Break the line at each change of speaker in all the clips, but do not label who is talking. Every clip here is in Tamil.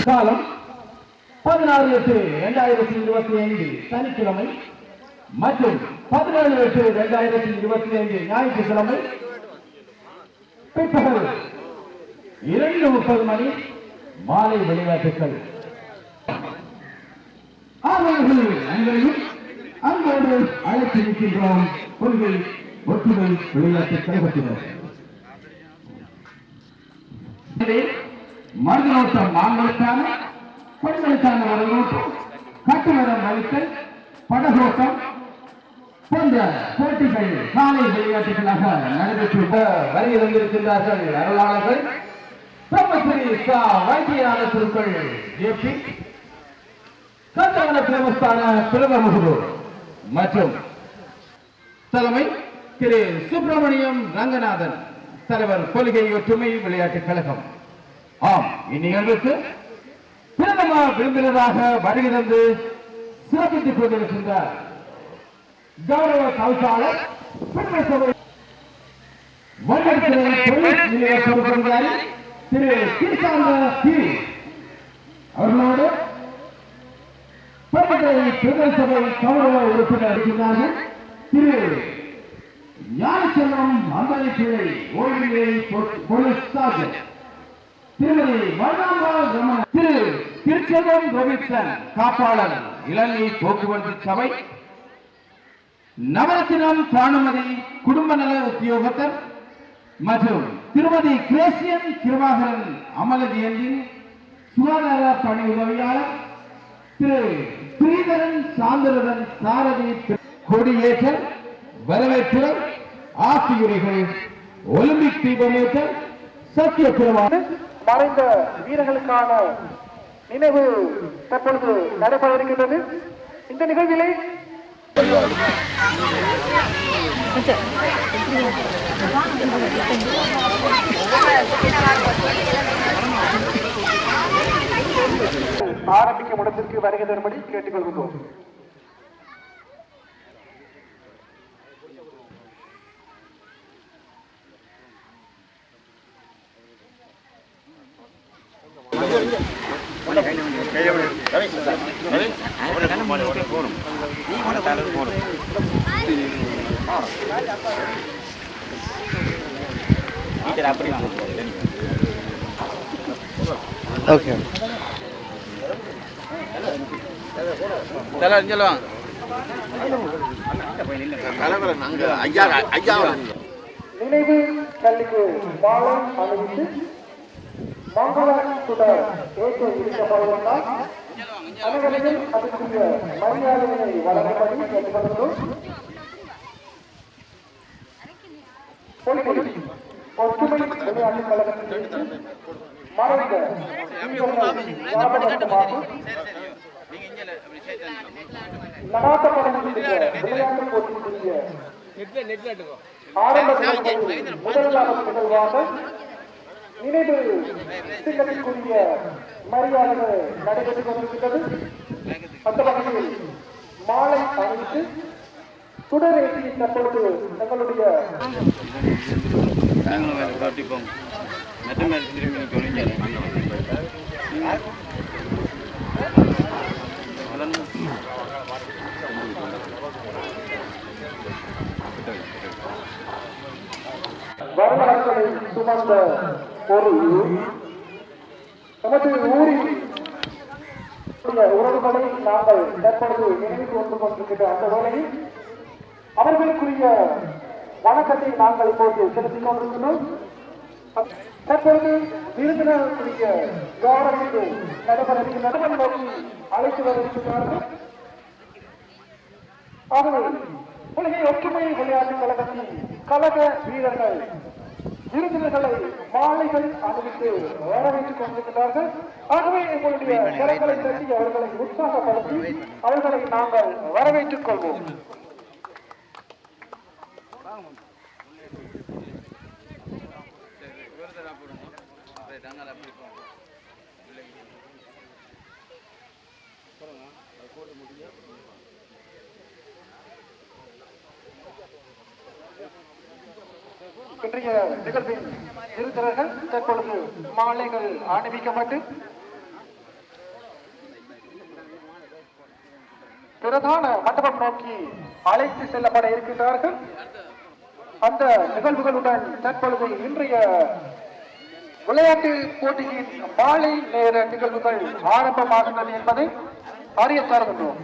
காலம் 16/8/2025 சனிக்கிழமை மற்றும் 17/8/2025 ஞாயிற்றுக்கிழமை பிற்பகல் 2:30 மணி மாலை விளையாட்டுகள். அங்கேயும் அங்கோடு அழைத்திருக்கின்றோம் கொள்கை ஒற்றுமை விளையாட்டு கழகத்தினர். மருந்தோட்டம் ஆண்களுக்கான பெண்களுக்கான ஒரு நோட்டம், கட்டுமரம் வலித்தல், படகோட்டம் போன்ற போட்டிகள் காலை விளையாட்டுகளாக நடைபெற்று வருகை தந்திருக்கின்றார்கள். அருளாளர்கள் பிரம்மஸ்ரீ சா வைத்தியநாத திருக்கள் ஜேபி, கந்தவன பிரமஸ்தான பிரதமர் மற்றும் தலைமை திரு சுப்பிரமணியம் ரங்கநாதன், தலைவர் கொள்கை ஒற்றுமை விளையாட்டுக் கழகம். ஆம், இந்நிகழ்வுக்கு பிரதம விருந்தினராக வருகை தந்து சிறப்பித்துக் கொண்டிருக்கின்றார் கௌரவ கவுசாளர் திரு கிருஷ்ணாந்த பி அவர்களோடு பிரதேச சபை கௌரவ உறுப்பினர் இருக்கிறார்கள் திரு ஞானச்செல்வம் அம்பலை பிள்ளை ஓய்வு போலீஸ் சார்ஜர், திருமதி வர்ணாம்பா ரமண, திரு திருச்செல்வம் ரோபின்சன் காப்பாளர் இளநீ போக்குவரத்து சபை, நவரத்தினம் பானுமதி குடும்ப நல உத்தியோகத்தர் மற்றும் திருமதி கிரேசியன் கிருபாகரன் அமலஜெயந்தின் சுகாதார பணி உதவியாளர், திரு ஸ்ரீதரன் சாந்தரதன் சாரதி கொடியேற்றல், வரவேற்புரை, ஆசியுரைகள், ஒலிம்பிக் தீபமேற்றல், சத்திய பிரமாணம்,
மறைந்த வீரர்களுக்கான நினைவு தற்பொழுது நடைபெற இருக்கின்றது. இந்த நிகழ்விலே ஆரம்பிக்கும் இடத்திற்கு வருகை தரும்படி கேட்டுக்கொள்கிறோம்.
ஓகே
நினைவு கல்விக்கு மாலை அணிவித்து மங்கள சுடர் ஏற்று இருக்கப்படுவதால் அனைவரையும் அதற்குரிய மரியாதைகளை வழங்கும்படி கேட்டுக்கொள்கிறோம். ஒற்றுமை விளையாட்டுக் கழகத்தின் மறைந்த நடாத்தப்படக்கூடிய விளையாட்டு போட்டிக்குரிய ஆரம்ப முதலாவது நிகழ்வாக நினைவு சின்னத்திற்குரிய மரியாதைகள் நடைபெற்றுக் கொண்டிருக்கிறது. அந்த வகையில் மாலை அணிவித்து சுடரேற்றி தற்பொழுது தங்களுடைய வரலாறுகளை சுமந்த ஒரு நமது ஊரில் உறவுகளை நாங்கள் தற்பொழுது நினைவு கொண்டு கொண்டிருக்கின்ற அந்த வேளையில் அவர்களுக்குரிய வணக்கத்தை நாங்கள் இப்போது செலுத்திக் கொண்டிருக்கிறோம். தற்பொழுது விருந்தினருக்குரிய கௌரவத்தை நடைபெற நடைமுறை நோக்கி அழைத்து வருகிறார்கள். ஆகவே உலகை ஒற்றுமை விளையாட்டுக் கழகத்தின் கழக வீரர்கள் விருந்தினர்களை மாலைகள் அணிவித்து வரவேற்றுக் கொண்டிருக்கிறார்கள். ஆகவே எங்களுடைய கரங்களை தட்டி அவர்களை உற்சாகப்படுத்தி அவர்களை நாங்கள் வரவேற்றுக் கொள்வோம். இன்றைய நிகழ்வின் இருந்தவர்கள் தற்பொழுது மாலைகள் அணிவிக்கப்பட்டு பிரதான மண்டபம் நோக்கி அழைத்து செல்லப்பட இருக்கின்றார்கள். அந்த நிகழ்வுகளுடன் தற்பொழுது இன்றைய விளையாட்டு போட்டியின் மாலை நேர நிகழ்வுகள் ஆரம்பமாகின்றன என்பதை அறிய தருகின்றோம்.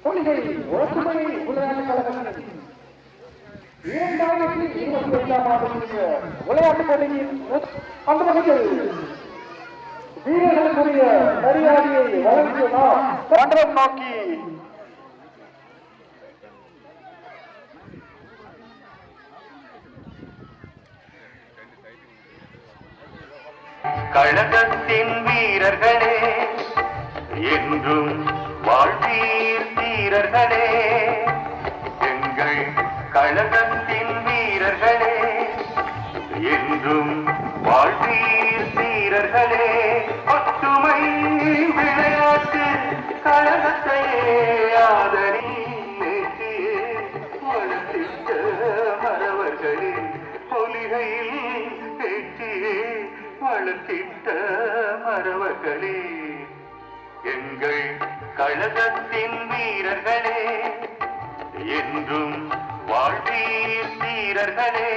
கொள்கை ஒற்றுமை விளையாட்டுக் கழகத்தின் 2025ஆம் ஆண்டு விளையாட்டுப் போட்டியின் அந்த வகையில் வீரர்களுக்குரிய மரியாதையை வழங்கிய நாம் மண்டபம் நோக்கி
கழகத்தின் வீரர்களே என்றும் வாழ்வீர் வீரர்களே, எங்கள் கழகத்தின் வீரர்களே என்றும் வாழ்வீர் வீரர்களே. ஒற்றுமை விளையாட்டு கழகத்தையே ஆதரி நேற்றியே வளர்த்திட்ட மறவர்களே, பொலிகையில் பேச்சியே வளர்த்திட்ட மறவர்களே, எங்கள் கழகத்தின் வீரர்களே என்றும் வாழ்வீர் வீரர்களே.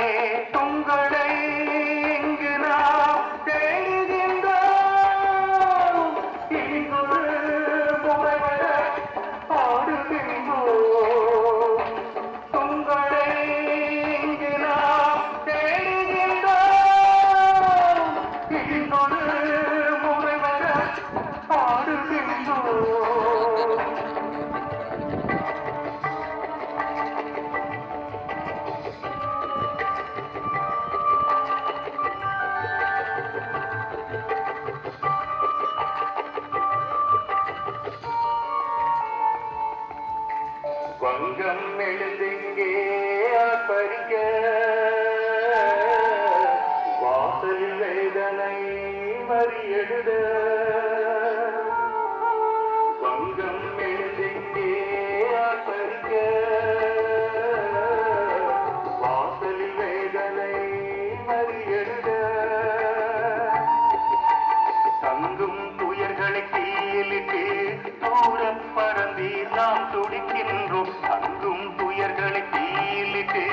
உங்களை இங்கு நாம் தேடுகின்றோம், இங்கொரு முறைவர பாடுகின்றோம். உங்களை இங்கு நாம் தேடுகின்றோம், இங்கொரு முறைவர பாடுகின்றோம். வங்கம் எழுதுங்கே ஆர்ப்பரிக்க, வாசலில் வேதனை மறியெழுத. வங்கம் எழுதுங்கே ஆர்ப்பரிக்க, வாசலில் வேதனை மறியெழுத. தங்கும் துயர்களை கீழிட்டு தூரம் பறந்தீர் நாம் துடிக்கின்றோம். தங்கும் துயர்களை கீழிட்டு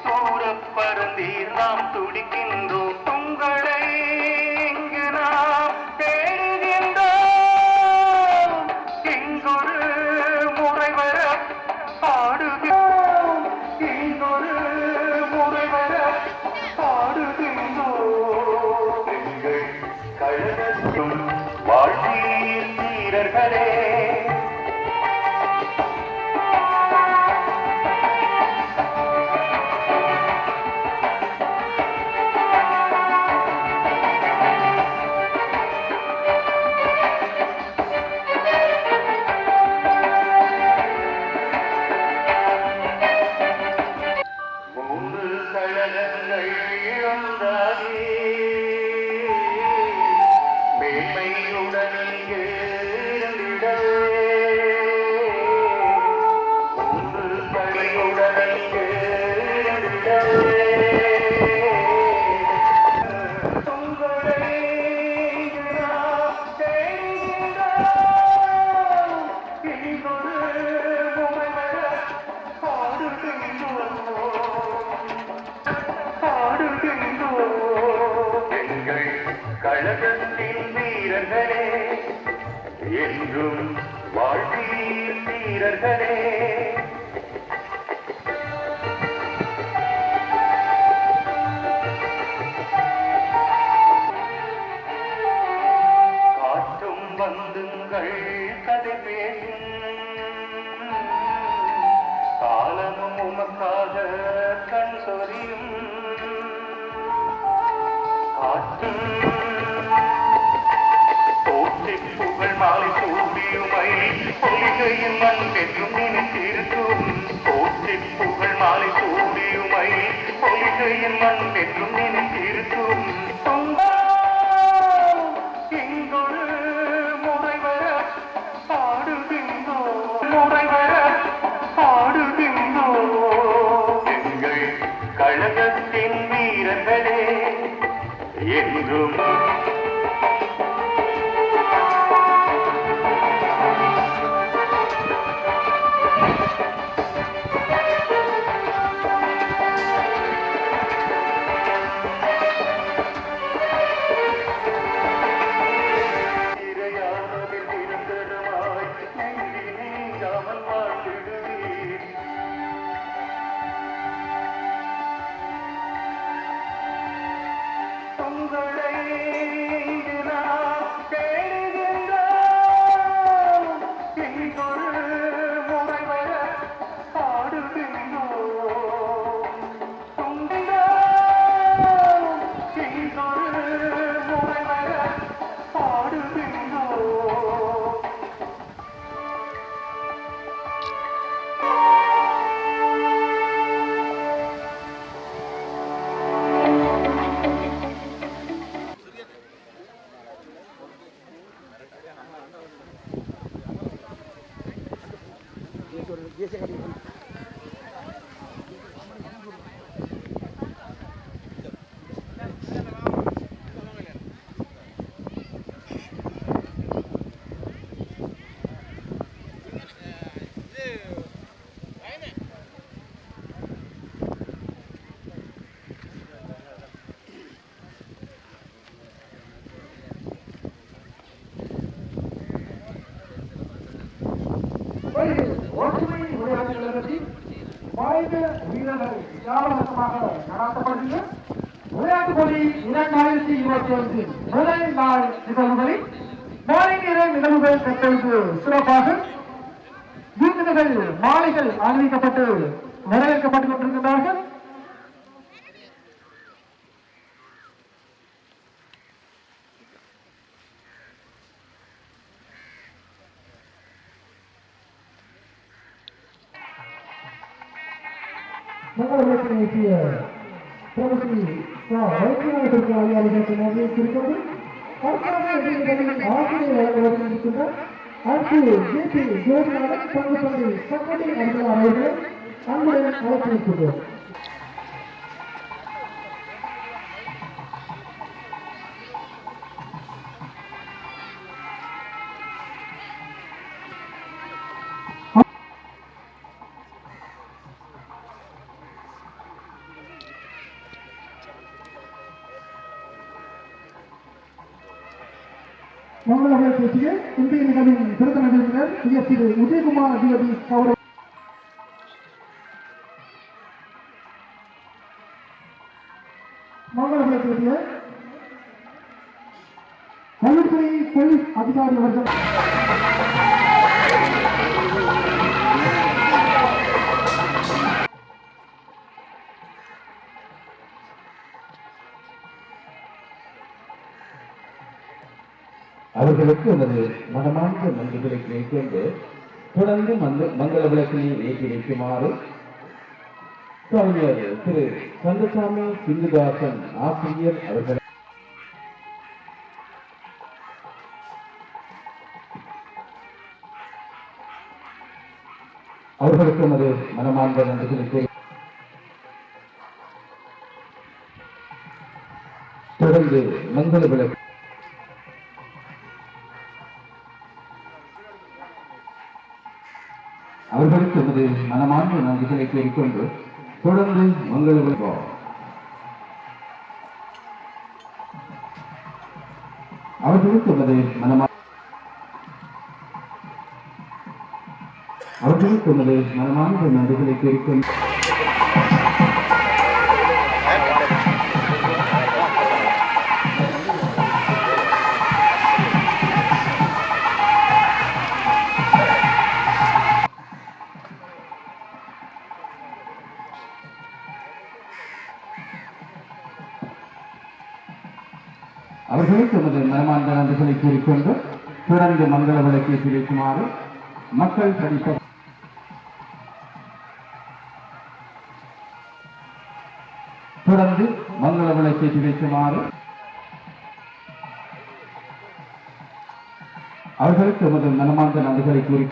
தூரம் பறந்தீர் நாம் துடிக்கின்றோம். உங்களை இங்கு நாம் தேடுகின்றோம், இங்கொரு முறை வர பாடுகின்றோம், இங்கொரு முறை வர பாடுகின்றோம். எங்கள் கழகத்தும் வாழ்வீர் வீரர்களே கழகத்தின் வீரர்களே என்றும் வாழ்வீர் வீரர்களே. காற்றும் வந்துங்கள் கதை பேசும், காலமும் உமக்காக கண் சொரியும். காற்றும் புகழ் மாலை சூடியுமை என் மண் என்றும் நினைத்திருக்கும் இங்கொரு முறை வர பாடுகின்றோ முறை வர பாடுகின்றோ எங்கள் கழகத்தின் வீரர்களே என்றும்
ஒற்றுமை விளையாட்டு கழகத்தின் மாநில வீரர்கள் உற்சாகமாக நடத்தப்படுகின்ற விளையாட்டுப் போட்டி 2021 முதல் நாள் நிகழ்வுகளில் மாலை நேர நிகழ்வுகள் தற்பொழுது சிறப்பாக விருந்தினர்கள் மாலைகள் அணிவிக்கப்பட்டு வரவேற்கப்பட்டுக் கொண்டிருக்கிறார்கள். மங்களத்திய பிரபுத்தி வைத்தியநாதத்திற்கு அதிகாரிகளுக்கு நன்றியை குறிக்கொண்டு ஆசிரியர் வழங்கியிருக்கின்றார். அடுத்து ஜேபி ஜோதிநாதன் பங்குபந்தி சங்கடி அன்புமார் அவர்களை அன்புடன் அழைத்திருக்கின்றோம். மங்கள பேசிய இந்திய நிகழ்வின் திருத்த நிகழ்வினர் திரு உதயகுமார் அதிபதி கௌரவ மங்கள பேசிய கல்வித்துறை போலீஸ் அதிகாரி அவர்கள்
அவர்களுக்கு எனது மனமார்ந்த நன்றிகளை மேற்கொண்டு தொடர்ந்து மங்கள விளக்கினை ஏற்றி வைக்குமாறு கவிஞர் திரு கந்தசாமி சிந்துதாசன் ஆசிரியர் அவர்களுக்கு எனது மனமார்ந்த நன்றிகளை தொடர்ந்து மங்கள விளக்கு அவர்களுக்கு நமது மனமார்ந்த நன்றிகளை கூறிக்கொண்டு தொடர்ந்து மங்கள விளக்கம் அவர்களுக்கு நமது மனமார்ந்த நன்றிகளை கூறிக்கொண்டு அவர்களுக்கு நமது மனமார்ந்த நன்றிகளை கூறிக்கொண்டு தொடர்ந்து மங்கள விளக்கை பிடிக்குமாறு மக்கள் படிப்ப தொடர்ந்து மங்கள விளக்கேற்றி வைக்குமாறு அவர்களுக்கு எமது மனமார்ந்த நன்றிகளை கூறி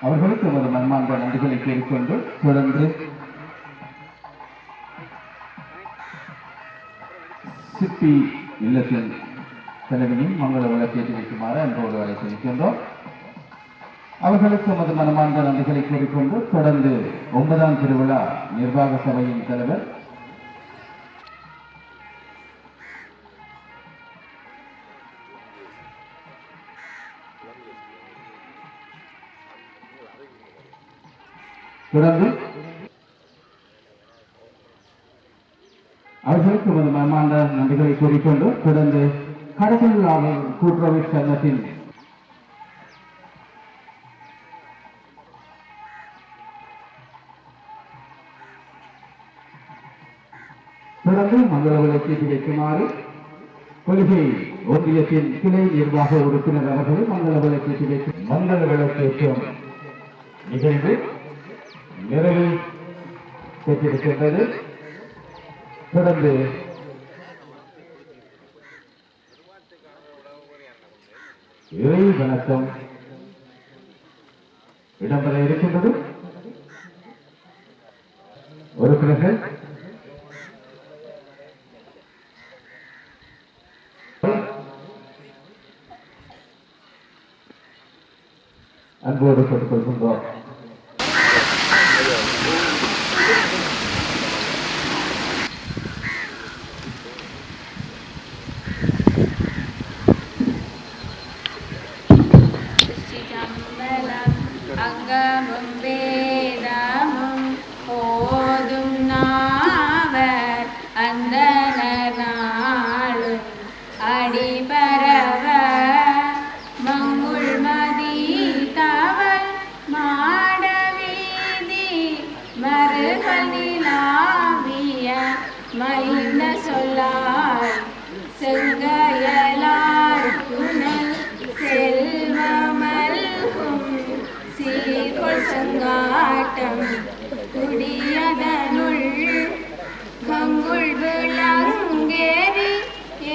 அவர்களுக்கு எமது மனமார்ந்த நன்றிகளை கூறிக்கொண்டு தொடர்ந்து சிப்பி இல்லத்தின் தலைவனையும் மங்கள விளக்கேற்றி வைக்குமாறு அன்போடு அழைத்திருக்கின்றோம். அவர்களுக்கு எமது மனமார்ந்த நன்றிகளை கூறிக்கொண்டு தொடர்ந்து 9ஆம் திருவிழா நிர்வாக சபையின் தலைவர் தொடர்ந்து அவர்களுக்கு எமது மனமார்ந்த நன்றிகளை கூறிக்கொண்டு தொடர்ந்து கடற்கொள்ளாளர் கூட்டுறவு சங்கத்தின் தொடர்ந்து மங்கள விளக்கேற்றி வைக்குமாறு கொள்கை ஒன்றியத்தின் கிளை நிர்வாக உறுப்பினர் அவர்கள் மங்கள விளக்கேற்றி வைக்கும் மங்கள விளக்கேற்றும் நிகழ்வு நிறைவு பெற்றிருக்கின்றது. தொடர்ந்து இறை வணக்கம் இடம்பெற இருக்கின்றது. உறுப்பினர்கள் அன்போடு கேட்டுக்கொள்கின்றோம்.
அங்கமும் வேதமும் ஓதும் நாவர் அந்தனர் நாளு அடிபரவ மங்குள் மதி தவள் மாடவீதி மறுகள் நிலாவிய மைந்த சொல்லாய் செங்கையலார் புனல் செல்வமல்கும் சீர்கொள் சங்காட்டம் குடியதனுள் கங்குள் விளங்கேறி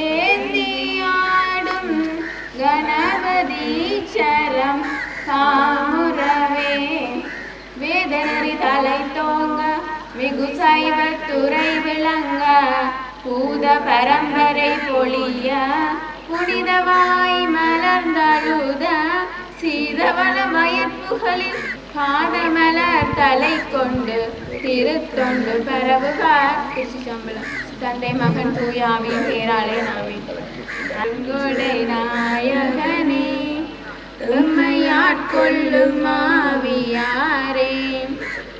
ஏந்தியாடும் கணபதீச்சரம் காமுறவே வேதனரி தலை தோங்க மிகு சைவத்துறை விளங்க பூத பரம்பரை பொழிய புனிதவாய் மலர்ந்தழுத சீதவள மயற்புகளில் பாதமலர் தலை கொண்டு திருத்தொண்டு பரவுகார் திருச்சிற்றம்பலம். தந்தை மகன் தூயாவின் பேராலே நாமே. அங்கொடை நாயகனே எம்மையாட்கொள்ளும் ஆவியாரே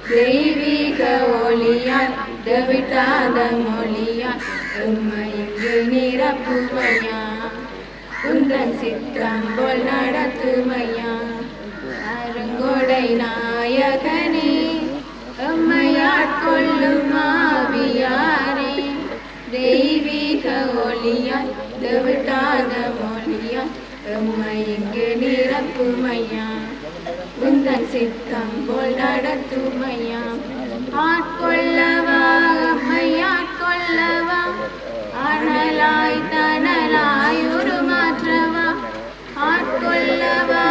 தெய்வீக ஒளியால் தவிட்டாத மொழியால் எம்மை இங்கு நிரப்புமையா உந்தன் சித்தம் போல் நடத்துமையா. அருங்கொடை நாயகனே எம்மையாட்கொள்ளும் ஆவியாரே தெய்வீக ஒளியால் தவிட்டாத மொழியால் எம்மை இங்கு நிரப்புமையா உந்தன் சித்தம் போல் நடத்துமையா. ஆட்கொள்ளவா எம்மையாட்கொள்ளவா அனலாய் தனலாய் உருமாற்றவா ஆட்கொள்ளவா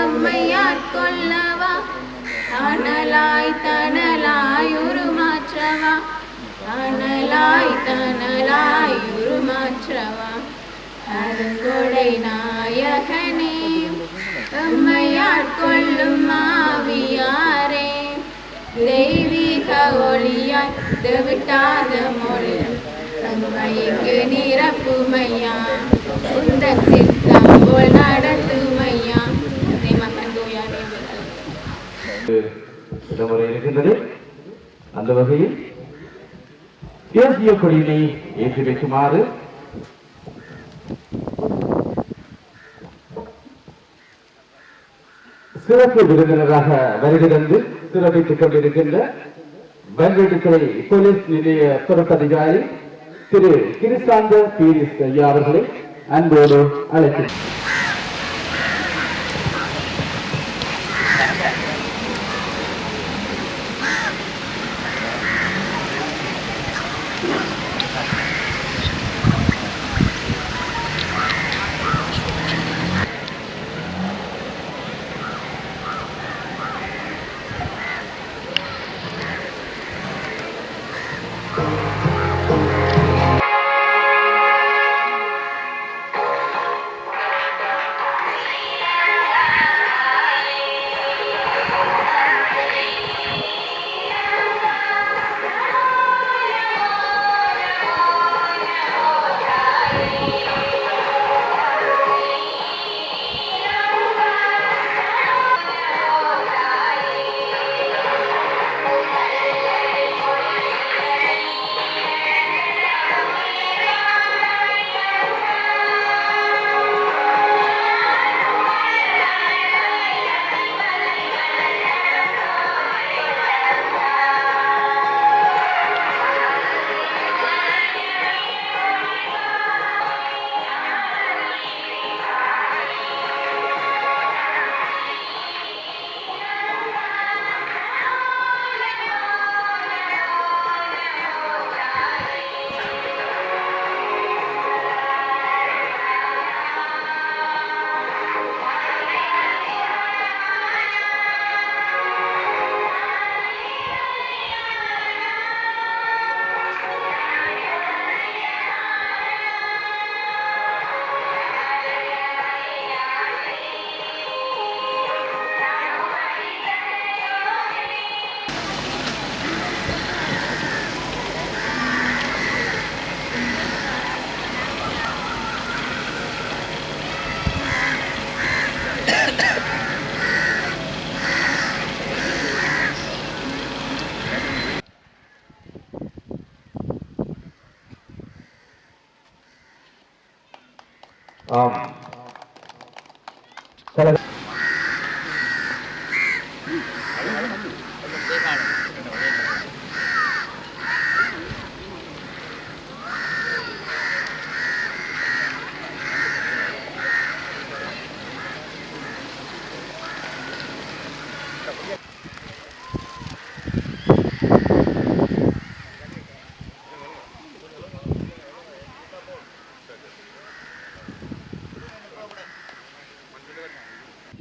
எம்மையாட்கொள்ளவா அனலாய் தனலாய் உருமாற்றவா அனலாய் தனலாய் உருமாற்றவா. அருங்கொடை நாயகனே எம்மையாட்கொள்ளும் ஆவியாரே தெய்வீக ஒளியாய் தவிட்டாத மொழியால் எம்மை இங்கு நிரப்புமையா உந்தன் சித்தம் போல் நடத்துமையா. மகன் தூயானே
இடமுறை இருக்கின்றது. அந்த வகையில் தேசிய கொடியினை ஏற்றி வைக்குமாறு சிறப்பு விருந்தினராக வருகை தந்து சிறப்பித்துக் கொண்டிருக்கின்ற வெங்கட்டுத்துறை போலீஸ் நிலைய பொறுப்பதிகாரி திரு கிருஷ்ணாந்த பீரிஸ் ஐயா அவர்களை அன்போடு அழைக்கிறேன்.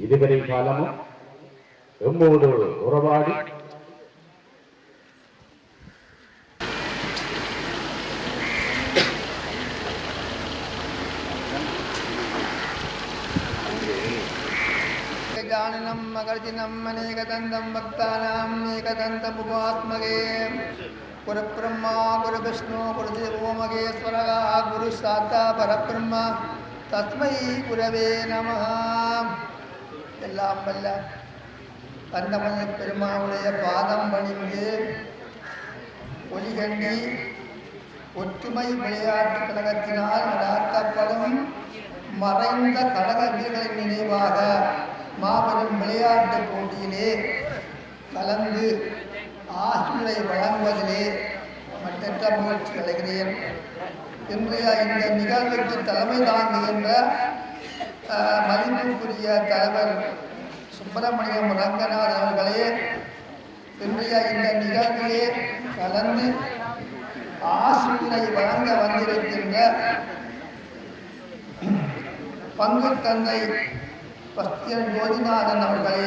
இதுவரை காலமும் எம்மோடு உறவாடி
जाननम् अगर्जिनम् अनेकदन्तं भक्तानाम् एकदन्तमुपात्मके गुरुब्रह्मा गुरुविष्णु गुरुदेवो महेश्वरः गुरुसाक्षात् परब्रह्म तस्मै गुरवे நமः. எல்லாம் வல்ல கந்தமணி பெருமானுடைய பாதம் பணிந்து ஒலிகண்டி ஒற்றுமை விளையாட்டு கழகத்தினால் நடாத்தப்படும் மறைந்த கழக வீரர்களின் நினைவாக மாபெரும் விளையாட்டு போட்டியிலே கலந்து ஆசிரியரை வழங்குவதிலே மற்ற முயற்சி அடைகிறேன். இன்றைய இந்த நிகழ்வுக்கு தலைமை தாங்குகின்ற மதிப்புக்குரிய தலைவர் சுப்பிரமணியம் ரங்கநாத் அவர்களே, இன்றைய இந்த நிகழ்விலே கலந்து ஆசிரியரை வழங்க வந்திருக்கின்ற பங்கு தந்தை பஸ்தியன் ஜோதிநாதன் அவர்களே,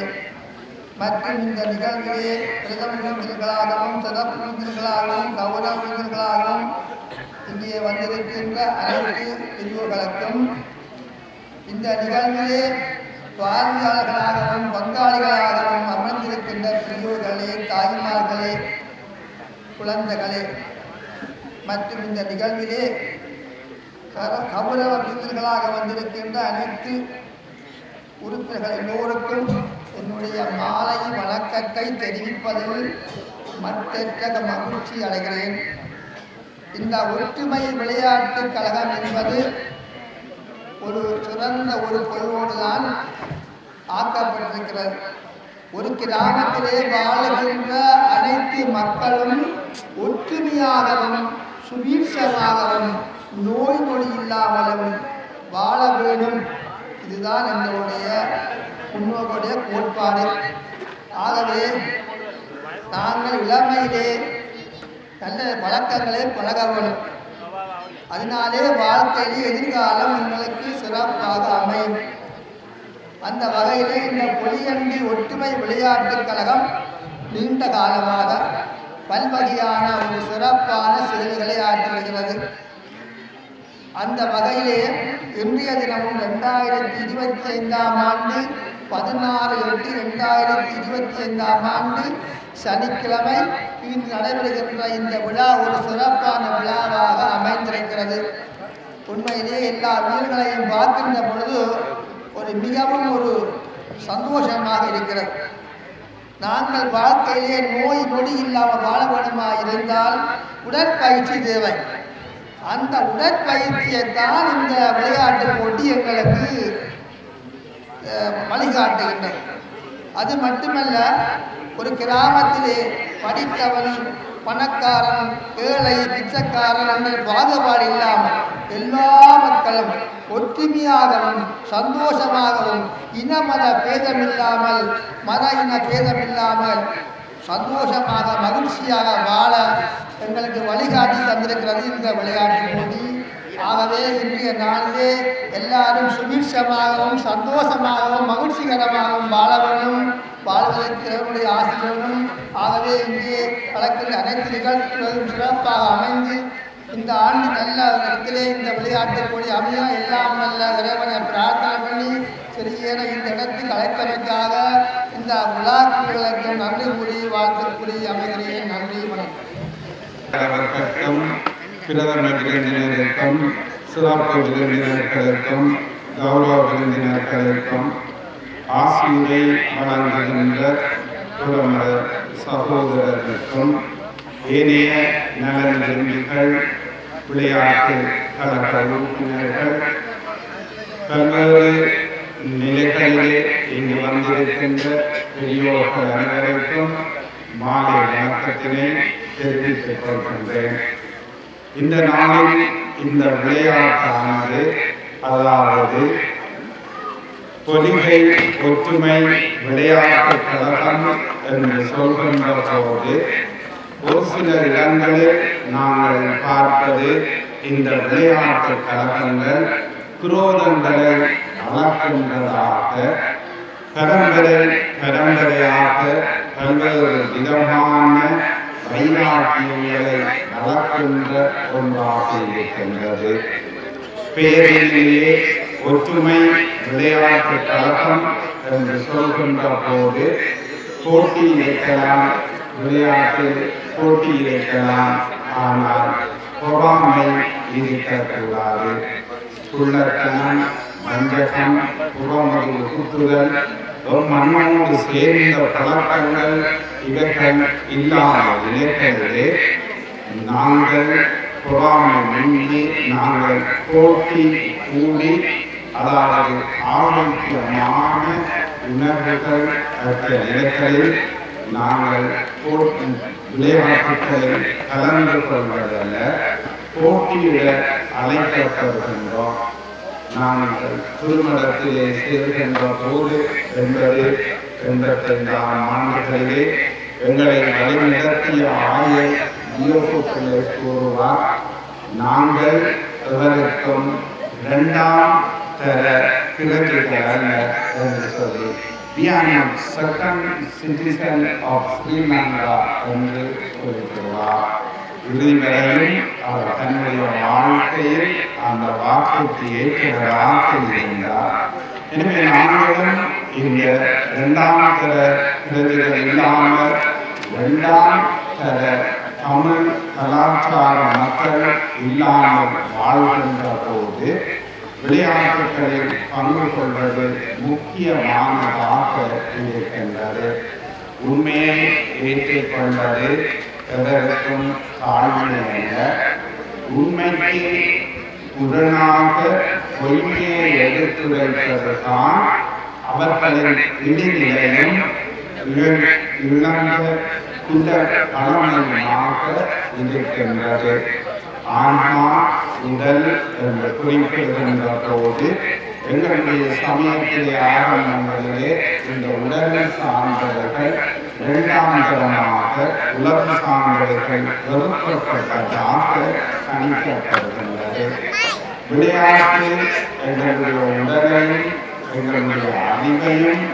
மற்றும் இந்த நிகழ்விலே பிரதம விருந்தினர்களாகவும் சிறப்பு விருந்தினர்களாகவும் கௌரவ விருந்தினர்களாகவும் இங்கே வந்திருக்கின்ற அனைத்து பிரிவுகளுக்கும், இந்த நிகழ்விலே பார்வையாளர்களாகவும் பங்காளிகளாகவும் அமர்ந்திருக்கின்ற பிரிவுகளே, தாய்மார்களே, குழந்தைகளே, மற்றும் இந்த நிகழ்விலே கௌரவ விருந்தினர்களாக வந்திருக்கின்ற அனைத்து உறுப்பினர்கள் எல்லோருக்கும் என்னுடைய மாலை வணக்கத்தை தெரிவிப்பதில் மற்ற மகிழ்ச்சி அடைகிறேன். இந்த ஒற்றுமை விளையாட்டு கழகம் என்பது ஒரு சிறந்த ஒரு பொருளோடு தான் ஆக்கப்பட்டிருக்கிறது. ஒரு கிராமத்திலே வாழுகின்ற அனைத்து மக்களும் ஒற்றுமையாகவும் சுபீட்சமாகவும் நோய் நொடி இல்லாமலும் வாழ வேண்டும். இதுதான் எங்களுடைய முன்னோர்களுடைய கோட்பாடு. ஆகவே நாங்கள் இளமையிலே நல்ல பழக்கங்களை பழக வேண்டும். அதனாலே வாழ்க்கையிலே எதிர்காலம் எங்களுக்கு சிறப்பாக அமையும். அந்த வகையிலே இந்த பொலியண்டி ஒற்றுமை விளையாட்டுக் கழகம் நீண்ட காலமாக பல்வகையான ஒரு சிறப்பான சேவைகளை ஆற்றி வருகிறது. அந்த வகையிலே இன்றைய தினமும் 2025ஆம் ஆண்டு 16/8/2025ஆம் ஆண்டு சனிக்கிழமை இன்று நடைபெறுகின்ற இந்த விழா ஒரு சிறப்பான விழாவாக அமைந்திருக்கிறது. உண்மையிலே எல்லா வீரர்களையும் பார்க்கின்ற பொழுது மிகவும் ஒரு சந்தோஷமாக இருக்கிறது. நாங்கள் வாழ்க்கையிலே நோய் நொடி இல்லாமல் வாழ வேண்டுமா இருந்தால் உடற்பயிற்சி தேவை. அந்த உடற்பயிற்சியை தான் இந்த விளையாட்டு போட்டி எங்களுக்கு வழிகாட்டுகின்றது. அது மட்டுமல்ல, ஒரு கிராமத்திலே படித்தவன் பணக்காரன் ஏழை பிச்சைக்காரன் என்ற பாகுபாடு இல்லாமல் எல்லா மக்களும் ஒற்றுமையாகவும் சந்தோஷமாகவும் இன மத பேதமில்லாமல் மத இன பேதமில்லாமல் சந்தோஷமாக மகிழ்ச்சியாக வாழ எங்களுக்கு வழிகாட்டி தந்திருக்கிறது இந்த விளையாட்டு போட்டி. ஆகவே இன்றைய நாளிலே எல்லாரும் சுபீட்சமாகவும் சந்தோஷமாகவும் மகிழ்ச்சிகரமாகவும் வாழ வேண்டும், வாழ்வதற்கு இறைவனுடைய ஆசீர்வாதம். ஆகவே இங்கே நடக்கின்ற அனைத்து நிகழ்ச்சிகளும் சிறப்பாக அமைந்து இந்த ஆண்டு நல்ல இடத்திலே இந்த விளையாட்டு போட்டி அமைய எல்லாம் நல்ல இறைவனை பிரார்த்தனை பண்ணி சிறியேன இந்த இடத்தில் அழைத்தமைக்காக இந்த விழாக்களுக்கு நன்றி கூறி வாழ்த்து கூறி அமைகிறேன். நன்றி, வணக்கம்.
பிரதம விருந்தினருக்கும் சிறப்பு விருந்தினர்களுக்கும் கௌரவ விருந்தினர்களுக்கும் ஆசிரியை வழங்குகின்ற பிரதமர் சகோதரர்களுக்கும் ஏனைய நலன் விரும்பிகள் விளையாட்டு கழக உறுப்பினர்கள் பல்வேறு நிலைகளிலே இங்கு வந்திருக்கின்ற பெரியோர்கள் அனைவருக்கும் மாலை வணக்கத்தினை தெரிவித்துக் கொள்கின்றேன். இந்த நாளில் இந்த விளையாட்டானது, அதாவது பொலிகை ஒற்றுமை விளையாட்டு கழகம் என்று சொல்கின்ற போது ஒரு சில இடங்களில் நாங்கள் பார்ப்பது இந்த விளையாட்டு கழகங்கள் குரோதங்களை வளர்க்கின்றதாக பரம்பரையாக பல்வேறு விதமான வைராக்கியங்களை வளர்க்கின்ற ஒன்றாக இருக்கின்றது. பேரிலேயே ஒற்றுமை விளையாட்டு கழகம் என்று சொல்கின்ற போது போட்டி இருக்கலாம், விளையாட்டு போட்டி இருக்கலாம், ஆனால் பொறாமை இருக்கக்கூடாது. குள்ளத்தனம், வஞ்சகம், புறமொழி குத்துதல், மண்ணோடு சேர்ந்த பழக்கங்கள் இவர்கள் இல்லாமல் நிலைகளிலே நாங்கள் பொறாமையின்றி நாங்கள் போட்டி கூடி, அதாவது ஆரோக்கியமான உணர்வுகள் அற்ற நிலைகளில் நாங்கள் விளையாட்டுகளில் கலந்து கொள்வதல்ல, போட்டியிட அழைக்கப்படுகின்றோம். நாங்கள் திருமணத்திலே சேர்கின்ற போது 85ஆம் ஆண்டுகளிலே எங்களை வழிநடத்திய ஆயர் யோகப்பிள்ளை கூறுவார், நாங்கள் எவருக்கும் 2ஆம் தர பிறகுகள் அல்ல என்று சொல்லி, we are not second citizen of Sri Lanka என்று கூறுகிறார். இறுதிவரையும் அவர் தன்னுடைய வாழ்க்கையில் அந்த வாக்குக்கு ஏற்றவராக இருந்தார். எனவே நாங்களும் இந்த 2ஆம் தர பிறகுகள் இல்லாமல் 2ஆம் தர தமிழ் கலாச்சார மக்கள் இல்லாமல் வாழ்கின்ற போது விளையாட்டுகளில் பங்கு கொள்வது முக்கியமானதாக இருக்கின்றது. உண்மையை ஏற்றுக்கொள்வது எதற்கும் தாழ்மை அல்ல. உண்மைக்கு உடனாக பொய்மையை எடுத்துரைப்பதுதான் அவர்களின் இடைநிலையும் இழந்த இந்த பழமையாக இருக்கின்றது. ஆன்மா உடல் என்று குறிப்பிடுகின்ற போது எங்களுடைய சமயத்திலே ஆரம்பங்களிலே இந்த உடல் சார்ந்தவர்கள் இரண்டாம் தரமாக உலக சார்ந்தவர்கள் வெறுக்கப்பட்டதாக கணிக்கப்படுகின்றது. விளையாட்டு எங்களுடைய உடலையும் எங்களுடைய அறிவையும்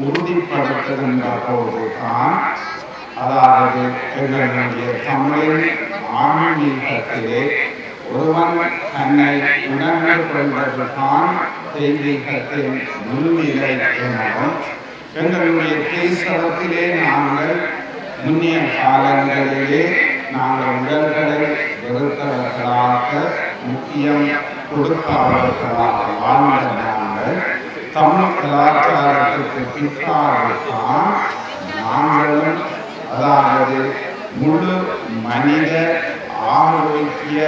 உறுதிப்படுத்துகின்ற போதுதான், அதாவது எங்களுடைய தமிழ் ஆன்மீகத்திலே ஒருவன் தன்னை உணர்ந்து கொள்வதுதான் தெய்வீகத்தின் முன்னிலை எனவும், எங்களுடைய கிறிஸ்தவத்திலே நாங்கள் முன்னிய காலங்களிலே நாங்கள் உடல்களை வெறுத்தவர்களாக முக்கியம் கொடுப்பவர்களாக வாழ்ந்த நாங்கள் தமிழ் கலாச்சாரத்திற்கு பிற்காலத்தான் நாங்களும், அதாவது முழு மனித ஆரோக்கிய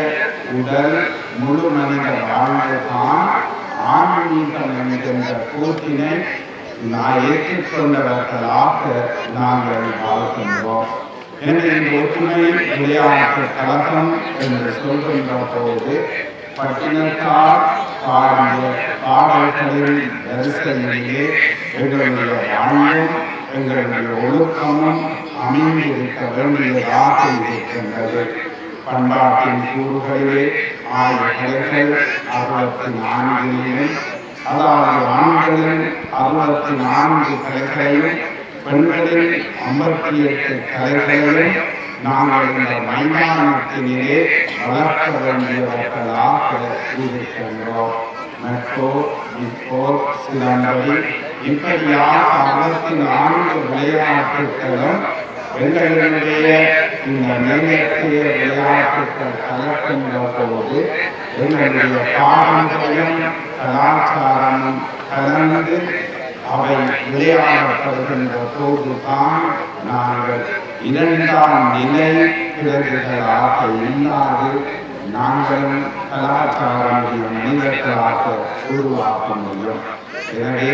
உடல் முழு மனித வாழ்வுதான் ஆன்மீகம் என்கின்ற கூட்டினை நான் ஏற்றுக்கொண்டவர்களாக நாங்கள் வாழ்கின்றோம். எனவே இந்த ஒற்றுமை விளையாட்டு கழகம் என்று சொல்கின்ற போது பட்டினத்தார் பாடிய பாடல்களின் வரிசையிலேயே எங்களுடைய வாழ்வும் எங்களுடைய ஒழுக்கமும் அமைந்திருக்க வேண்டியதாக இருக்கின்றது. பண்பாட்டின் கூறுகளிலே ஆய்வுகள் 64 அதாவது ஆண்களின் 64 கலைகளையும் பெண்களின் 58 கலைகளையும் நாங்கள் இந்த மைதானத்திலே வளர்க்க வேண்டியவர்களாக இருக்கின்றோம். மெட்ரோ, இப்போ, சிலம்படி இப்படியாக 64 விளையாட்டுகளும் எங்களுடைய இந்த நிலையத்திய விளையாட்டுகள் கலக்கின்ற போது எங்களுடைய பாரம்பரியம் கலாச்சாரமும் கலந்து அவை விளையாடப்படுகின்ற போதுதான் நாங்கள் இரண்டாம் நிலை பிறகுகளாக இல்லாது நாங்களும் கலாச்சாரமுடைய மனிதர்களாக உருவாக்க முடியும். எனவே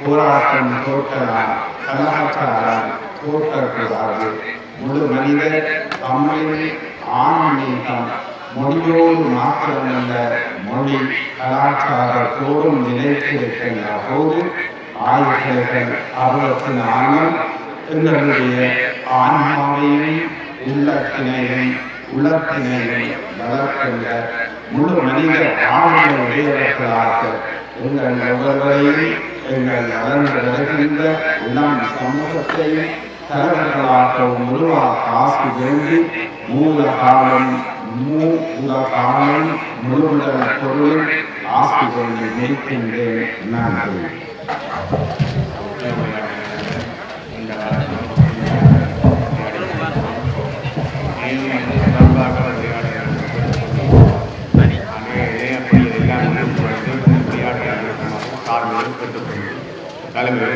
போராட்டம் தோற்றலாம், கலாச்சாரம் தோற்றக்கூடாது. முழு மனித தமிழின் ஆன்மீகம் மொழியோடு மாத்திரமல்ல, மொழி கலாச்சாரத்தோடும் நிலைத்திருக்கின்ற போது ஆய்வுகள் 64 எங்களுடைய ஆன்மாவையும் உள்ளத்தினையும் உலகத்தினையும் வளர்க்கின்ற முழு மனித ஆளுமை உடையவர்களாக எங்கள் ஒவ்வொருவரையும் எங்கள் வளர்ந்து வருகின்ற இளம் சமூகத்தையும் தலைவர்களாகவும் உருவாக்க ஆசி வேண்டி மூலகாலம் முழுமுதல் பொருள் ஆசி கொண்டு நிற்கின்றேன். நன்றி.
தலைமை